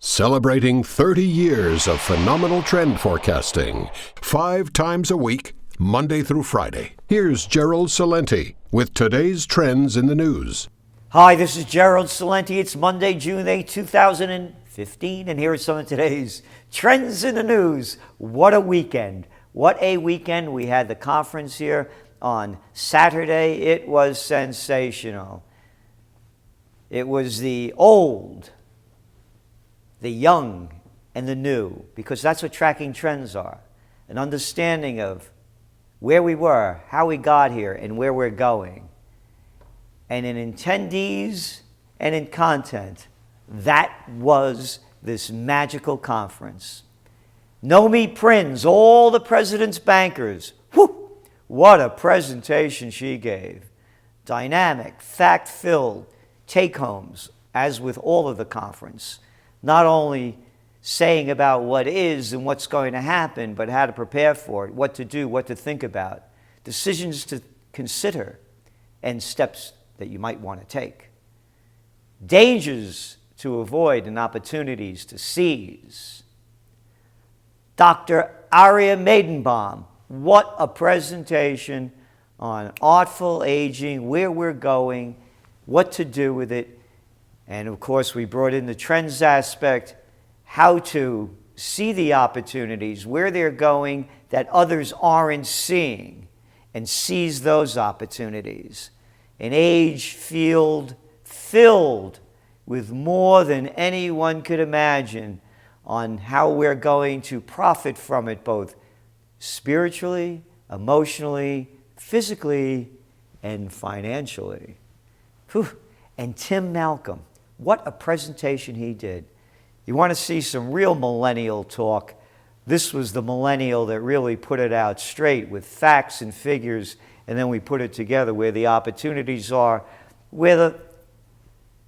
Celebrating 30 years of phenomenal trend forecasting, 5 times a week, Monday through Friday. Here's Gerald Celente with today's trends in the news. Hi, this is Gerald Celente. It's Monday, June 8, 2015, and here are some of today's trends in the news. What a weekend. What a weekend. We had the conference here on Saturday. It was sensational. It was the old, the young, and the new, because that's what tracking trends are. An understanding of where we were, how we got here, and where we're going. And in attendees and in content, that was this magical conference. Nomi Prins, all the president's bankers. Whew, what a presentation she gave. Dynamic, fact-filled take-homes, as with all of the conference. Not only saying about what is and what's going to happen, but how to prepare for it, what to do, what to think about, decisions to consider, and steps that you might want to take. Dangers to avoid and opportunities to seize. Dr. Aria Maidenbaum, what a presentation on artful aging, where we're going, what to do with it. And of course, we brought in the trends aspect, how to see the opportunities, where they're going that others aren't seeing, and seize those opportunities. An age field filled with more than anyone could imagine on how we're going to profit from it, both spiritually, emotionally, physically, and financially. Whew. And Tim Malcolm, what a presentation he did. You want to see some real millennial talk? This was the millennial that really put it out straight with facts and figures, and then we put it together where the opportunities are, where the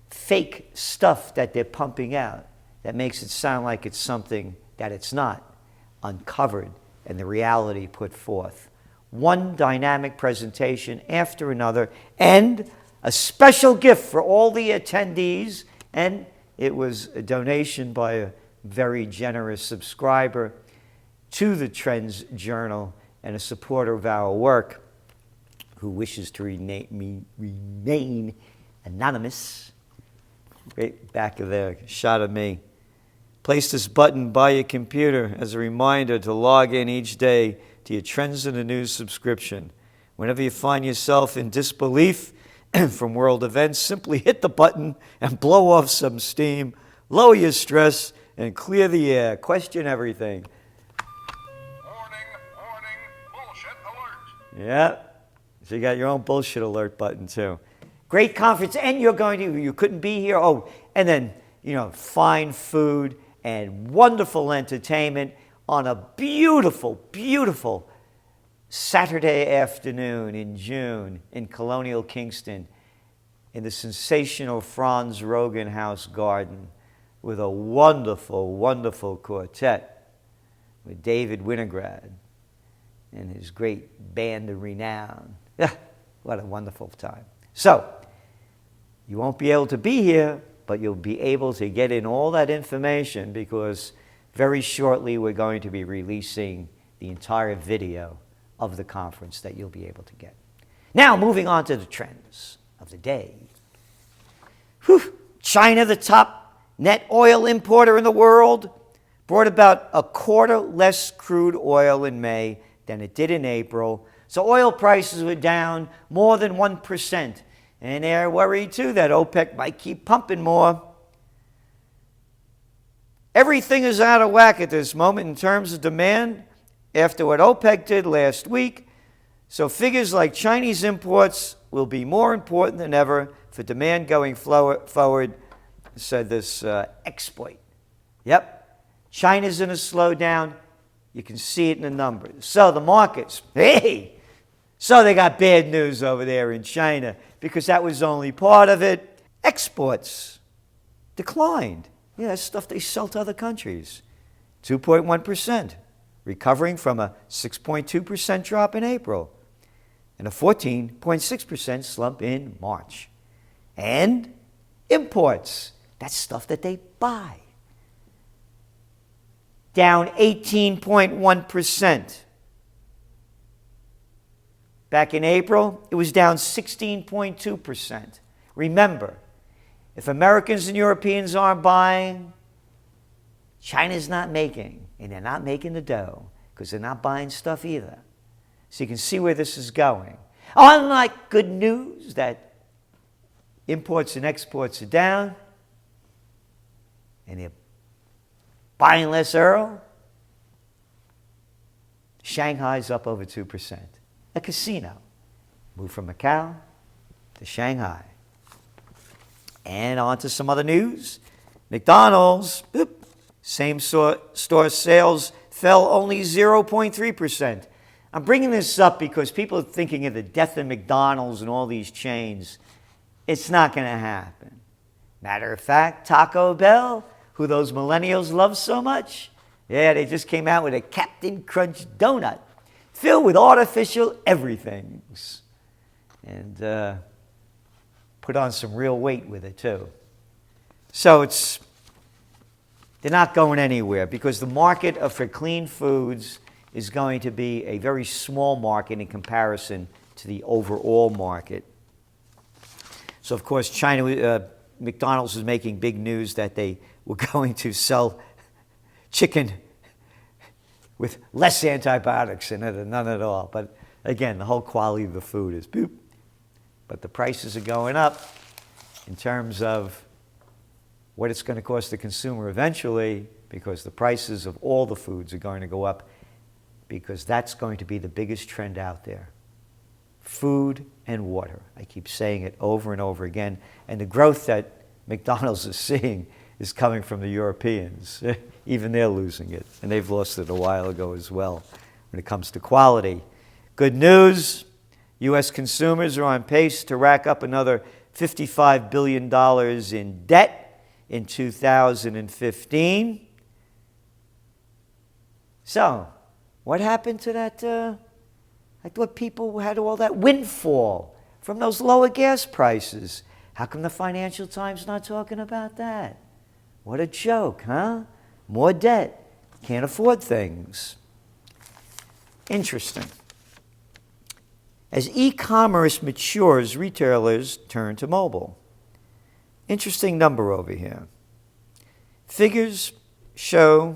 fake stuff that they're pumping out that makes it sound like it's something that it's not, uncovered, and the reality put forth. One dynamic presentation after another, and a special gift for all the attendees, and it was a donation by a very generous subscriber to the TrendsJournal and a supporter of our work who wishes to remain anonymous. Right back of there, shot of me. Place this button by your computer as a reminder to log in each day to your Trends in the News subscription. Whenever you find yourself in disbelief from world events, simply hit the button and blow off some steam, lower your stress, and clear the air. Question everything. Warning, bullshit alert. Yeah, so you got your own bullshit alert button too. Great conference, and you couldn't be here. Oh, and then, fine food and wonderful entertainment on a beautiful, beautiful Saturday afternoon in June in Colonial Kingston in the sensational Franz Rogan House Garden with a wonderful, wonderful quartet with David Winograd and his great band of renown. What a wonderful time. So, you won't be able to be here, but you'll be able to get in all that information because very shortly we're going to be releasing the entire video of the conference that you'll be able to get. Now, moving on to the trends of the day. Whew. China, the top net oil importer in the world, brought about a quarter less crude oil in May than it did in April. So oil prices were down more than 1%. And they're worried, too, that OPEC might keep pumping more. Everything is out of whack at this moment in terms of demand after what OPEC did last week. So figures like Chinese imports will be more important than ever for demand going forward, said this exploit. Yep, China's in a slowdown. You can see it in the numbers. So the markets, so they got bad news over there in China because that was only part of it. Exports declined. Yeah, that's stuff they sell to other countries. 2.1%, recovering from a 6.2% drop in April and a 14.6% slump in March. And imports, that's stuff that they buy. down 18.1%. Back in April, it was down 16.2%. Remember, if Americans and Europeans aren't buying, China's not making, and they're not making the dough because they're not buying stuff either. So you can see where this is going. Unlike good news that imports and exports are down and they're buying less oil, Shanghai's up over 2%. A casino moved from Macau to Shanghai. And on to some other news. McDonald's, same-store sales fell only 0.3%. I'm bringing this up because people are thinking of the death of McDonald's and all these chains. It's not going to happen. Matter of fact, Taco Bell, who those millennials love so much, yeah, they just came out with a Captain Crunch donut filled with artificial everythings. And put on some real weight with it, too. So they're not going anywhere because the market for clean foods is going to be a very small market in comparison to the overall market. So, of course, McDonald's is making big news that they were going to sell chicken with less antibiotics in it or none at all. But again, the whole quality of the food is boop. But the prices are going up in terms of what it's going to cost the consumer eventually, because the prices of all the foods are going to go up, because that's going to be the biggest trend out there. Food and water. I keep saying it over and over again. And the growth that McDonald's is seeing is coming from the Europeans. Even they're losing it. And they've lost it a while ago as well when it comes to quality. Good news. U.S. consumers are on pace to rack up another $55 billion in debt in 2015. So, what happened to that? I thought people had all that windfall from those lower gas prices. How come the Financial Times not talking about that? What a joke, huh? More debt. Can't afford things. Interesting. As e-commerce matures, retailers turn to mobile. Interesting number over here. Figures show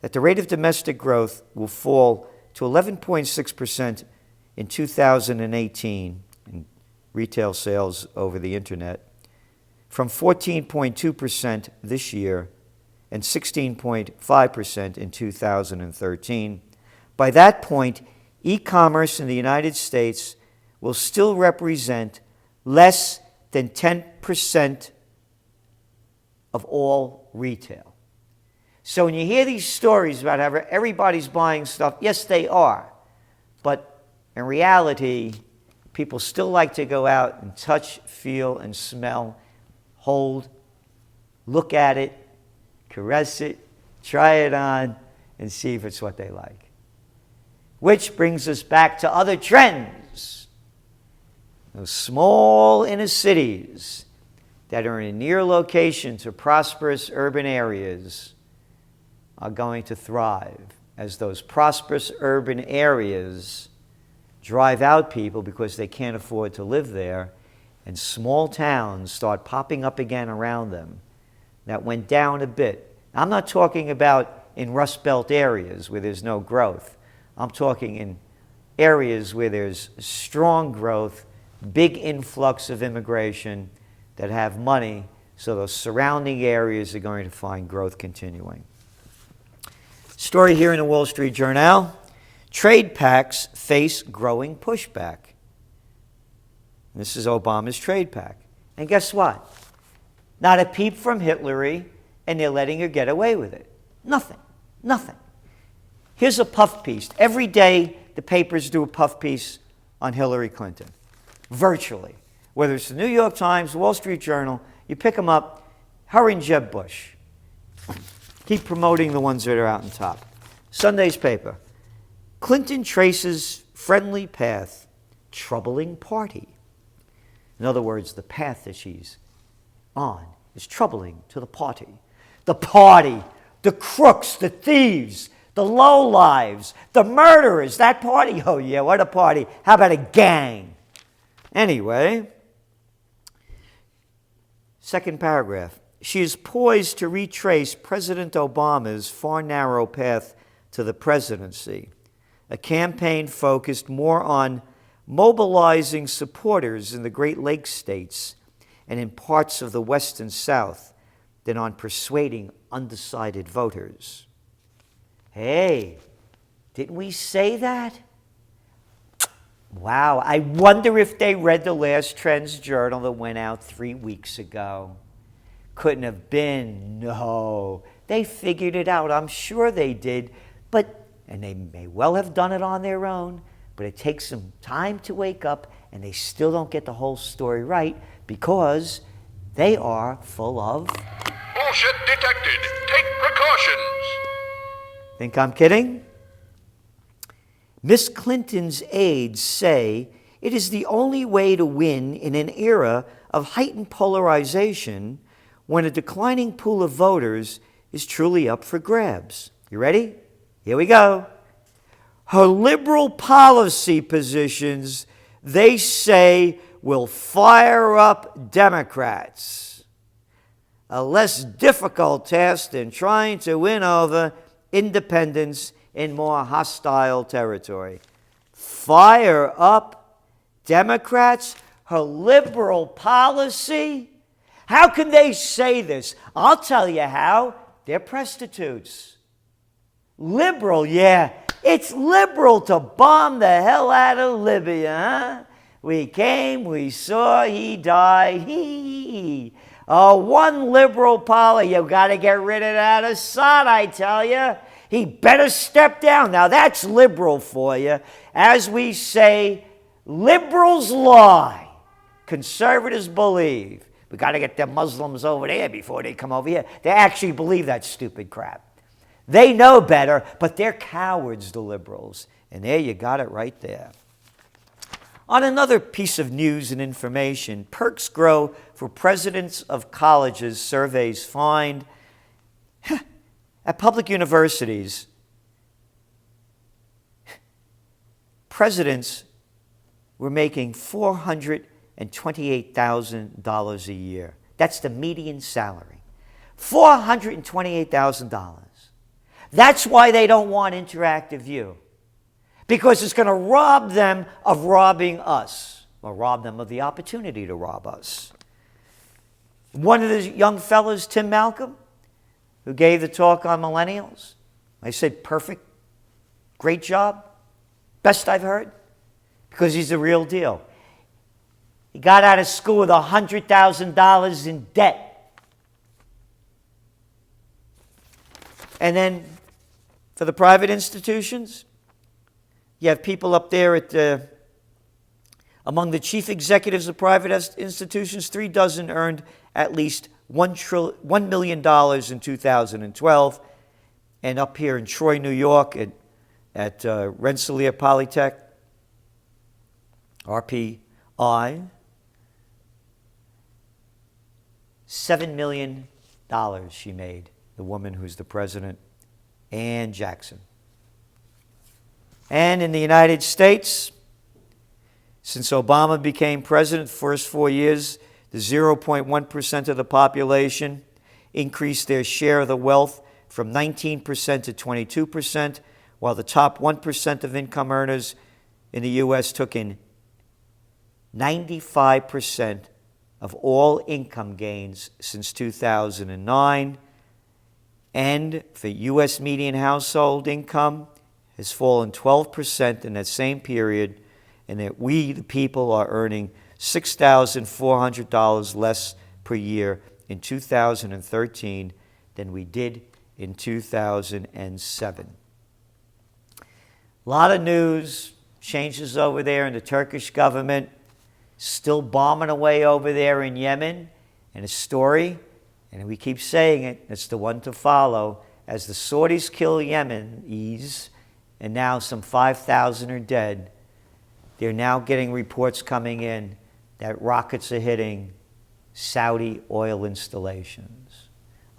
that the rate of domestic growth will fall to 11.6% in 2018 in retail sales over the internet, from 14.2% this year and 16.5% in 2013. By that point, e-commerce in the United States will still represent less than 10% of all retail. So when you hear these stories about how everybody's buying stuff, yes, they are. But in reality, people still like to go out and touch, feel, and smell, hold, look at it, caress it, try it on, and see if it's what they like. Which brings us back to other trends. Those small inner cities that are in near locations or prosperous urban areas are going to thrive as those prosperous urban areas drive out people because they can't afford to live there, and small towns start popping up again around them. That went down a bit. I'm not talking about in Rust Belt areas where there's no growth. I'm talking in areas where there's strong growth, big influx of immigration that have money, so those surrounding areas are going to find growth continuing. Story here in the Wall Street Journal. Trade pacts face growing pushback. This is Obama's trade pact. And guess what? Not a peep from Hillary, and they're letting her get away with it. Nothing. Nothing. Here's a puff piece. Every day, the papers do a puff piece on Hillary Clinton. Virtually. Whether it's the New York Times, Wall Street Journal, you pick them up, her and Jeb Bush. Keep promoting the ones that are out on top. Sunday's paper. Clinton traces friendly path, troubling party. In other words, the path that she's on is troubling to the party. The party the crooks, the thieves, the lowlives, the murderers. That party, oh yeah, what a party. How about a gang? Anyway, second paragraph. She is poised to retrace President Obama's far narrow path to the presidency, a campaign focused more on mobilizing supporters in the Great Lakes states and in parts of the West and South than on persuading undecided voters. Hey, didn't we say that? Wow, I wonder if they read the last TrendsJournal that went out 3 weeks ago. Couldn't have been. No. They figured it out. I'm sure they did. And they may well have done it on their own, but it takes them time to wake up, and they still don't get the whole story right because they are full of... Bullshit detected. Take precautions. Think I'm kidding? Miss Clinton's aides say it is the only way to win in an era of heightened polarization when a declining pool of voters is truly up for grabs. You ready? Here we go. Her liberal policy positions, they say, will fire up Democrats. A less difficult task than trying to win over independents in more hostile territory. Fire up Democrats? Her liberal policy? How can they say this? I'll tell you how. They're prostitutes. Liberal, yeah. It's liberal to bomb the hell out of Libya, huh? We came, we saw, he died. One liberal policy. You got to get rid of that Assad, I tell you. He better step down. Now, that's liberal for you. As we say, liberals lie. Conservatives believe. We got to get the Muslims over there before they come over here. They actually believe that stupid crap. They know better, but they're cowards, the liberals. And there you got it right there. On another piece of news and information, perks grow for presidents of colleges, surveys find. At public universities, presidents were making $428,000 a year. That's the median salary. $428,000. That's why they don't want interactive view. Because it's going to rob them of robbing us. Or rob them of the opportunity to rob us. One of the young fellows, Tim Malcolm, who gave the talk on millennials, I said, perfect, great job, best I've heard, because he's the real deal. He got out of school with $100,000 in debt. And then for the private institutions, you have people up there among the chief executives of private institutions, 3 dozen earned at least $1 million in 2012. And up here in Troy, New York, at Rensselaer Polytech, RPI, $7 million she made, the woman who's the president, Ann Jackson. And in the United States, since Obama became president the first 4 years, the 0.1% of the population increased their share of the wealth from 19% to 22%, while the top 1% of income earners in the U.S. took in 95% of all income gains since 2009. And for U.S. median household income has fallen 12% in that same period, and that we, the people, are earning $6,400 less per year in 2013 than we did in 2007. A lot of news, changes over there in the Turkish government, still bombing away over there in Yemen, and a story, and we keep saying it, it's the one to follow, as the Saudis kill Yemenis, and now some 5,000 are dead. They're now getting reports coming in that rockets are hitting Saudi oil installations.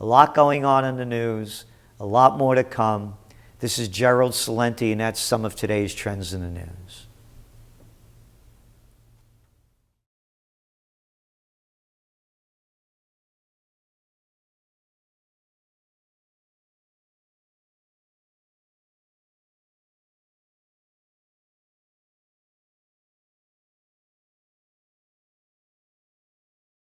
A lot going on in the news, a A lot more to come. This is Gerald Celente, and that's some of today's trends in the news.